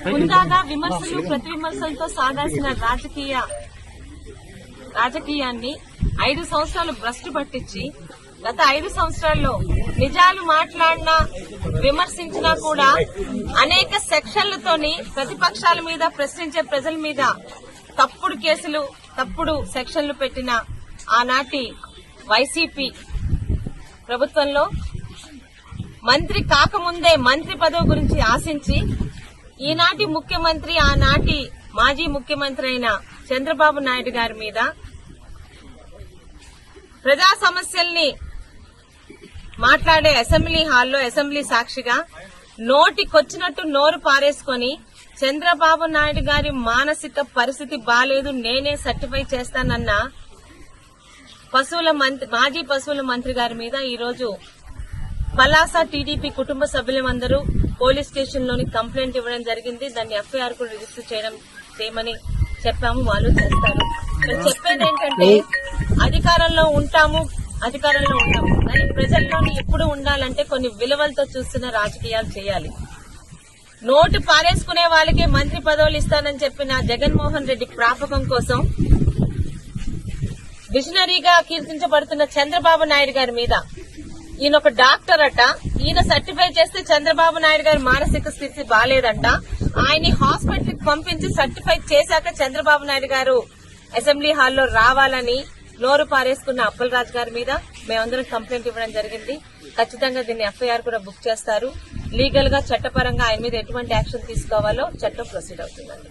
హుందాగా విమర్శలు ప్రతి విమర్శలతో సాగాల్సిన రాజకీయాన్ని 5 సంవత్సరాలు భ్రష్టు పట్టించి గత 5 సంవత్సరాల్లో నిజాలు మాట్లాడినా విమర్శించినా కూడా అనేక సెక్షన్లతోని ప్రతిపక్షాల మీద ప్రశ్నించే ప్రజల మీద తప్పుడు కేసులు తప్పుడు సెక్షన్లు పెట్టిన ఆనాటి వైసీపీ ప్రభుత్వంలో మంత్రి కాకముందే మంత్రి పదవి గురించి ఆశించి ఈనాటి ముఖ్యమంత్రి ఆనాటి మాజీ ముఖ్యమంత్రి అయిన చంద్రబాబు నాయుడు గారి మీద ప్రజా సమస్యల్ని మాట్లాడే అసెంబ్లీ హాల్లో అసెంబ్లీ సాక్షిగా నోటికొచ్చినట్టు నోరు పారేసుకొని చంద్రబాబు నాయుడు గారి మానసిక పరిస్థితి బాలేదు నేనే సర్టిఫై చేస్తానన్న మాజీ పశువుల మంత్రి గారి మీద ఈరోజు పలాస టీడీపీ కుటుంబ సభ్యులందరూ పోలీస్ స్టేషన్ లోని కంప్లైంట్ ఇవ్వడం జరిగింది. దాన్ని ఎఫ్ఐఆర్ కూడా రిజిస్టర్ చేయమని చెప్పాము. వాళ్ళు చేస్తారు. చెప్పేది ఏంటంటే అధికారంలో ఉంటాము కానీ ప్రజల్లోని ఎప్పుడు ఉండాలంటే కొన్ని విలువలతో చూస్తున్న రాజకీయాలు చేయాలి. నోటు పారేసుకునే వాళ్ళకే మంత్రి పదవులు ఇస్తానని చెప్పిన జగన్మోహన్ రెడ్డి ప్రాపకం కోసం విజనరీగా కీర్తించబడుతున్న చంద్రబాబు నాయుడు గారి మీద ఈయన ఒక డాక్టర్ అట, ఈయన సర్టిఫై చేస్తే చంద్రబాబు నాయుడు గారి మానసిక స్థితి బాలేదంట. ఆయన్ని హాస్పిటల్ కి పంపించి సర్టిఫై చేశాక చంద్రబాబు నాయుడు గారు అసెంబ్లీ హాల్లో రావాలని నోరు పారేసుకున్న అప్పలరాజు గారి మీద మేమందరం కంప్లైంట్ ఇవ్వడం జరిగింది. ఖచ్చితంగా దీన్ని ఎఫ్ఐఆర్ కూడా బుక్ చేస్తారు. లీగల్ గా చట్టపరంగా ఆయన మీద ఎటువంటి యాక్షన్ తీసుకోవాలో చట్టం ప్రొసీడ్ అవుతుందండి.